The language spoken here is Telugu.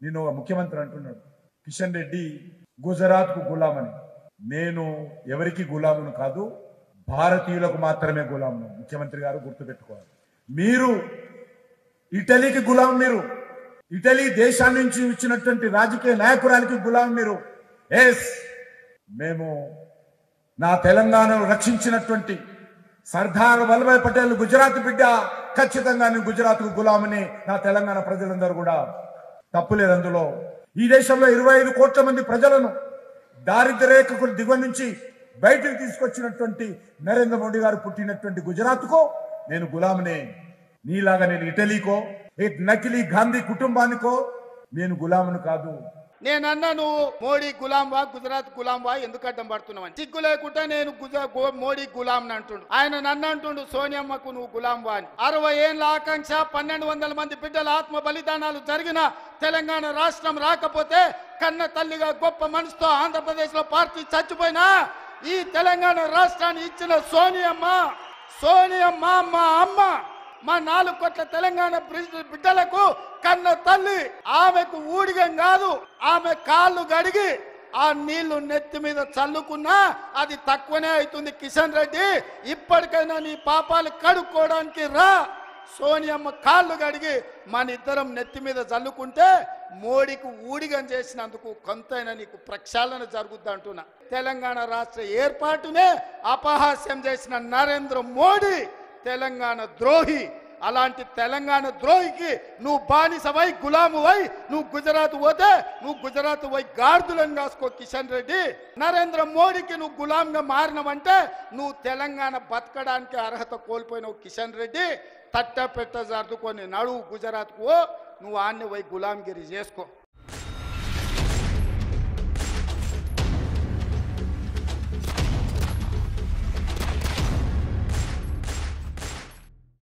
నేను ఒక ముఖ్యమంత్రి అంటున్నాడు కిషన్ రెడ్డి గుజరాత్ కు గులామని. నేను ఎవరికి గులామును కాదు, భారతీయులకు మాత్రమే గులామును. ముఖ్యమంత్రి గారు గుర్తుపెట్టుకోవాలి. మీరు ఇటలీకి గులాం, మీరు ఇటలీ దేశాన్ని నుంచి వచ్చినటువంటి రాజకీయ నాయకురాలకి గులాం మీరు. ఎస్, మేము నా తెలంగాణను రక్షించినటువంటి సర్దార్ వల్లభాయ్ పటేల్ గుజరాత్ బిడ్డ, ఖచ్చితంగా నేను గుజరాత్ కు గులామని నా తెలంగాణ ప్రజలందరూ కూడా తప్పులేదు అందులో. ఈ దేశంలో 25 కోట్ల మంది ప్రజలను దారిద్ర్య రేఖకు దిగువ నుంచి బయటకు తీసుకొచ్చినటువంటి నరేంద్ర మోడీ గారు పుట్టినటువంటి గుజరాత్ కు నేను గులామనే. నీలాగా నేను ఇటలీకో ఏ నకిలీ గాంధీ కుటుంబానికో నేను గులామును కాదు. నేనన్నా నువ్వు మోడీ గులాంవా గుజరాత్ గులాంవా ఎందుకు అడ్డం పడుతున్నావని. సిగ్గు లేకుండా నేను మోడీ గులాంని అంటుండు. ఆయన నన్ను అంటుండు సోనియమ్మకు నువ్వు గులాంవా అని. 60 ఏళ్ల ఆకాంక్ష, 1200 మంది బిడ్డల ఆత్మ బలిదానాలు జరిగిన తెలంగాణ రాష్ట్రం రాకపోతే, కన్న తల్లిగా గొప్ప మనసుతో ఆంధ్రప్రదేశ్ లో పార్టీ చచ్చిపోయినా ఈ తెలంగాణ రాష్ట్రాన్ని ఇచ్చిన సోనియమ్మ మా అమ్మ, మా 4 కోట్ల తెలంగాణ బిడ్డలకు కన్న తల్లి. ఆమెకు ఊడిగం కాదు, ఆమె కాళ్ళు గడిగి ఆ నీళ్లు నెత్తి మీద చల్లుకున్నా అది తక్కువనే అవుతుంది. కిషన్ రెడ్డి, ఇప్పటికైనా నీ పాపాలు కడుక్కోవడానికి రా. సోనియమ్మ కాళ్ళు గడిగి మన ఇద్దరం నెత్తి మీద చల్లుకుంటే మోడీకి ఊడిగం చేసినందుకు కొంతైనా నీకు ప్రక్షాళన జరుగుద్ది అంటున్నా. తెలంగాణ రాష్ట్ర ఏర్పాటునే అపహాస్యం చేసిన నరేంద్ర మోడీ తెలంగాణ ద్రోహి. అలాంటి తెలంగాణ ద్రోహికి నువ్వు బానిసవై గులామువై నువ్వు గుజరాత్ పోతే నువ్వు గుజరాత్ పోయి గార్దులను కాసుకో కిషన్ రెడ్డి. నరేంద్ర మోడీకి నువ్వు గులాంగా మారినవంటే నువ్వు తెలంగాణ బతకడానికి అర్హత కోల్పోయినావు కిషన్ రెడ్డి. తట్ట పెట్ట జరుదుకొని నడువు గుజరాత్కు, నువ్వు ఆన్ని పోయి గులాంగిరి చేసుకో.